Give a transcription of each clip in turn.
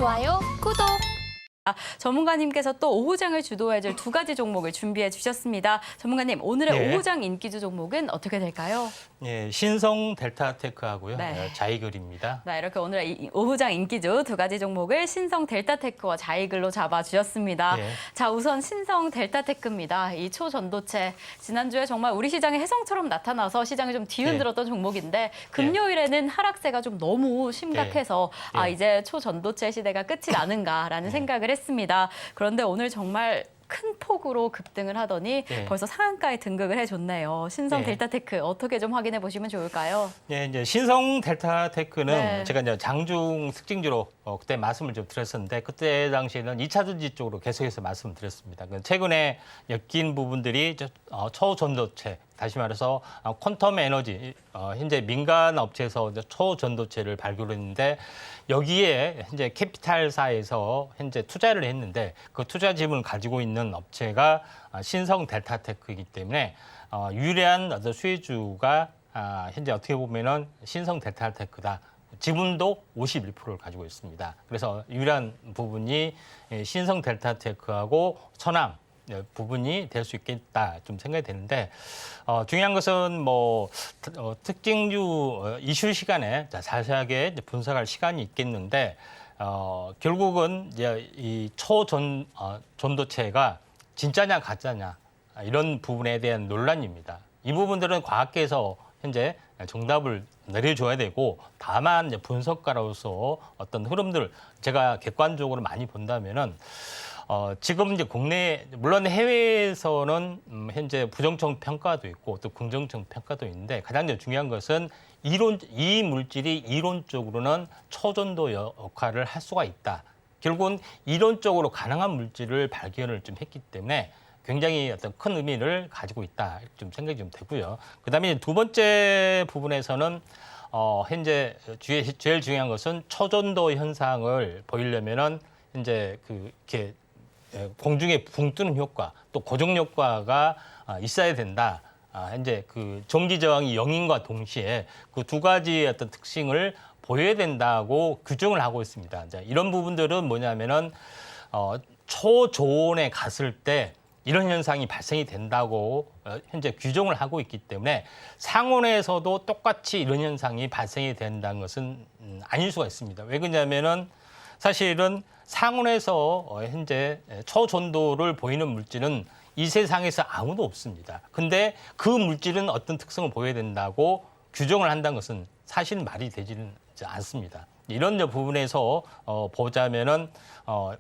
좋아요, 구독. 전문가님께서 또 오후장을 주도해줄 두 가지 종목을 준비해 주셨습니다. 전문가님, 오늘의 네. 오후장 인기주 종목은 어떻게 될까요? 예, 신성 델타테크하고요. 네. 자이글입니다. 네, 이렇게 오늘의 오후장 인기주 두 가지 종목을 신성 델타테크와 자이글로 잡아주셨습니다. 예. 자, 우선 신성 델타테크입니다. 이 초전도체, 지난주에 정말 우리 시장의 혜성처럼 나타나서 시장이 좀 뒤흔들었던 종목인데 금요일에는 하락세가 좀 너무 심각해서 예. 이제 초전도체 시대가 끝이 나는가라는 생각을 했습니다. 그런데 오늘 정말 큰 폭으로 급등을 하더니 예. 벌써 상한가에 등극을 해줬네요. 신성 예. 델타테크 어떻게 좀 확인해 보시면 좋을까요? 예, 이제 신성 델타테크는 네. 제가 이제 장중 특징주로 그때 말씀을 좀 드렸었는데 그때 당시에는 2차 전지 쪽으로 계속해서 말씀을 드렸습니다. 최근에 엮인 부분들이 초전도체, 다시 말해서 퀀텀 에너지, 현재 민간 업체에서 초전도체를 발굴했는데 여기에 현재 캐피탈사에서 현재 투자를 했는데 그 투자 지분을 가지고 있는 업체가 신성 델타테크이기 때문에 유리한 어떤 수혜주가 현재 어떻게 보면은 신성 델타테크다. 지분도 51%를 가지고 있습니다. 그래서 유리한 부분이 신성 델타테크하고 선항 부분이 될 수 있겠다 좀 생각이 되는데 중요한 것은 뭐 특징주 이슈 시간에 자세하게 분석할 시간이 있겠는데 결국은 이제 이 전도체가 진짜냐 가짜냐 이런 부분에 대한 논란입니다. 이 부분들은 과학계에서 현재 정답을 내려줘야 되고 다만 이제 분석가로서 어떤 흐름들 제가 객관적으로 많이 본다면은 지금 이제 국내 물론 해외에서는 현재 부정적 평가도 있고 또 긍정적 평가도 있는데 가장 중요한 것은 이 물질이 이론적으로는 초전도 역할을 할 수가 있다. 결국은 이론적으로 가능한 물질을 발견을 좀 했기 때문에 굉장히 어떤 큰 의미를 가지고 있다 이렇게 좀 생각이 좀 되고요. 그다음에 두 번째 부분에서는 현재 제일 중요한 것은 초전도 현상을 보이려면은 현재 이렇게 공중에 붕 뜨는 효과, 또 고정 효과가 있어야 된다. 현재 전기 저항이 0인과 동시에 그 두 가지의 어떤 특징을 보여야 된다고 규정을 하고 있습니다. 이런 부분들은 뭐냐면은 초저온에 갔을 때 이런 현상이 발생이 된다고 현재 규정을 하고 있기 때문에 상온에서도 똑같이 이런 현상이 발생이 된다는 것은 아닐 수가 있습니다. 왜 그러냐면은 사실은 상온에서 현재 초전도를 보이는 물질은 이 세상에서 아무도 없습니다. 근데 그 물질은 어떤 특성을 보여야 된다고 규정을 한다는 것은 사실 말이 되지는 않습니다. 이런 부분에서 보자면은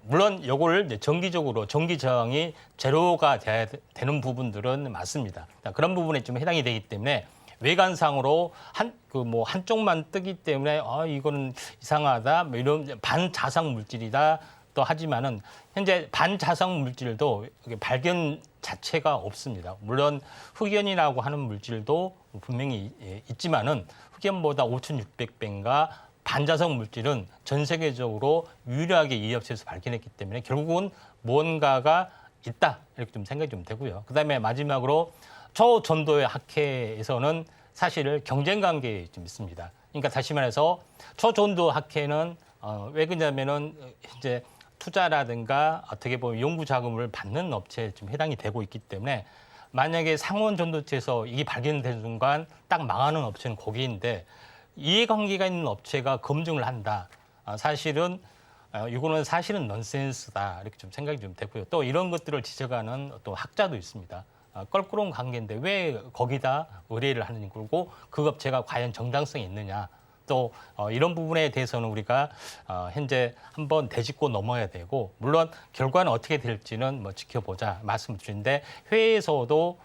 물론 요걸 정기적으로 전기 저항이 제로가 돼야 되는 부분들은 맞습니다. 그런 부분에 좀 해당이 되기 때문에 외관상으로 한쪽만 뜨기 때문에 이거는 이상하다, 뭐 이런 반자상 물질이다 또 하지만은 현재 반자상 물질도 발견 자체가 없습니다. 물론 흑연이라고 하는 물질도 분명히 있지만은 흑연보다 5,600배인가 반자성 물질은 전 세계적으로 유일하게 이 업체에서 발견했기 때문에 결국은 무언가가 있다 이렇게 좀 생각이 좀 되고요. 그다음에 마지막으로 초전도의 학회에서는 사실 경쟁 관계에 좀 있습니다. 그러니까 다시 말해서 초전도 학회는 왜 그러냐면은 이제 투자라든가 어떻게 보면 연구 자금을 받는 업체에 좀 해당이 되고 있기 때문에 만약에 상온 전도체에서 이게 발견된 순간 딱 망하는 업체는 거기인데 이해관계가 있는 업체가 검증을 한다. 사실은 이거는 사실은 넌센스다 이렇게 좀 생각이 좀 되고요. 또 이런 것들을 지적하는 또 학자도 있습니다. 껄끄러운 관계인데 왜 거기다 의뢰를 하느냐 그리고 그 업체가 과연 정당성이 있느냐. 또 이런 부분에 대해서는 우리가 현재 한번 되짚고 넘어야 되고 물론 결과는 어떻게 될지는 뭐 지켜보자 말씀드리는데 회의에서도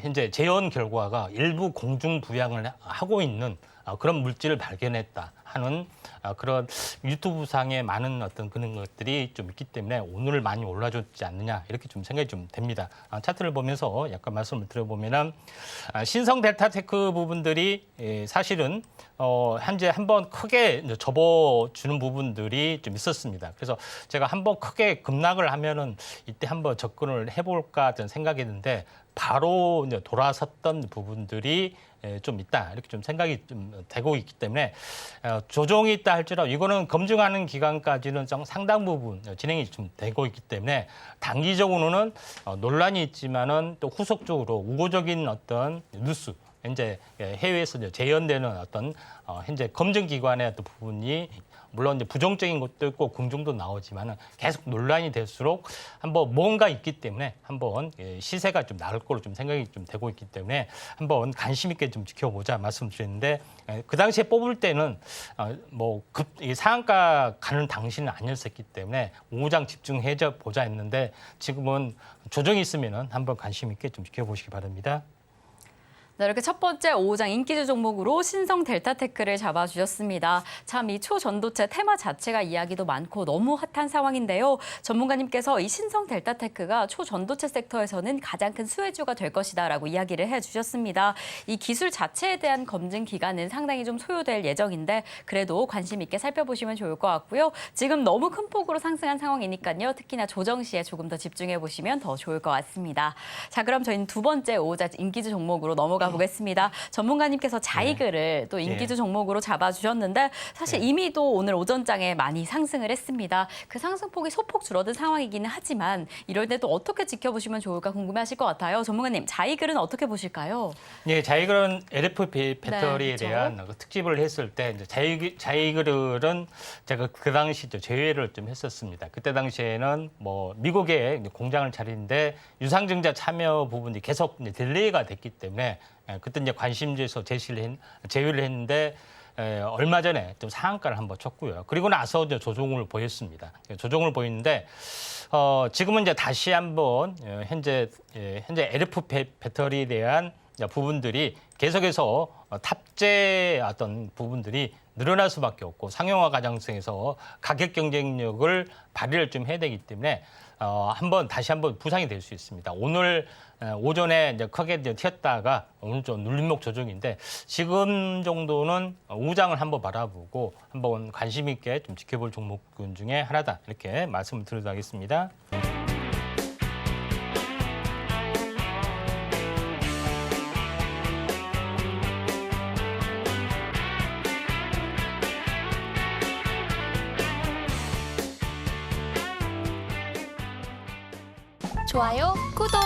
현재 재현 결과가 일부 공중 부양을 하고 있는 그런 물질을 발견했다 하는 그런 유튜브상에 많은 어떤 그런 것들이 좀 있기 때문에 오늘 많이 올라줬지 않느냐 이렇게 좀 생각이 좀 됩니다. 차트를 보면서 약간 말씀을 드려보면은 신성 델타테크 부분들이 사실은 현재 한번 크게 접어주는 부분들이 좀 있었습니다. 그래서 제가 한번 크게 급락을 하면은 이때 한번 접근을 해볼까 좀 생각했는데 바로 이제 돌아섰던 부분들이 좀 있다 이렇게 좀 생각이 좀 되고 있기 때문에 조정이 있다 할지라도 이거는 검증하는 기간까지는 좀 상당 부분 진행이 좀 되고 있기 때문에 단기적으로는 논란이 있지만은 또 후속적으로 우호적인 어떤 뉴스 현재 해외에서 이제 재현되는 어떤 현재 검증 기관의 어떤 부분이 물론 이제 부정적인 것도 있고 긍정도 나오지만은 계속 논란이 될수록 한번 뭔가 있기 때문에 한번 시세가 좀 나을 거로 좀 생각이 좀 되고 있기 때문에 한번 관심 있게 좀 지켜보자 말씀드렸는데 그 당시에 뽑을 때는 상한가 가는 당시는 아니었었기 때문에 우장 집중해 보자 했는데 지금은 조정이 있으면은 한번 관심 있게 좀 지켜보시기 바랍니다. 네, 이렇게 첫 번째 5장 인기주 종목으로 신성 델타테크를 잡아주셨습니다. 참 이 초전도체 테마 자체가 이야기도 많고 너무 핫한 상황인데요. 전문가님께서 이 신성 델타테크가 초전도체 섹터에서는 가장 큰 수혜주가 될 것이다라고 이야기를 해주셨습니다. 이 기술 자체에 대한 검증 기간은 상당히 좀 소요될 예정인데 그래도 관심 있게 살펴보시면 좋을 것 같고요. 지금 너무 큰 폭으로 상승한 상황이니까요. 특히나 조정 시에 조금 더 집중해 보시면 더 좋을 것 같습니다. 자, 그럼 저희는 두 번째 5자 인기주 종목으로 넘어가 보겠습니다. 전문가님께서 자이그를 또 인기주 종목으로 잡아주셨는데 사실 이미 또 오늘 오전장에 많이 상승을 했습니다. 그 상승폭이 소폭 줄어든 상황이기는 하지만 이럴 때 또 어떻게 지켜보시면 좋을까 궁금해하실 것 같아요. 전문가님, 자이글은 어떻게 보실까요? 네, 자이글은 LFP 배터리에 네, 대한 그 특집을 했을 때 이제 자이글은 제가 그 당시 제외를 좀 했었습니다. 그때 당시에는 미국에 공장을 차리는데 유상증자 참여 부분이 계속 이제 딜레이가 됐기 때문에 그때 이제 관심주에서 제외를 했는데 얼마 전에 좀 상한가를 한번 쳤고요. 그리고 나서 이제 조정을 보였습니다. 조정을 보이는데 지금은 이제 다시 한번 현재 LFP 배터리에 대한 부분들이 계속해서 탑재 어떤 부분들이 늘어날 수밖에 없고 상용화 가정성에서 가격 경쟁력을 발휘를 좀 해야 되기 때문에 다시 한번 부상이 될 수 있습니다. 오늘 오전에 이제 크게 이제 튀었다가 오늘 좀 눌림목 조정인데 지금 정도는 우장을 한번 바라보고 한번 관심 있게 좀 지켜볼 종목군 중에 하나다 이렇게 말씀을 드리도록 하겠습니다. 좋아요, 구독!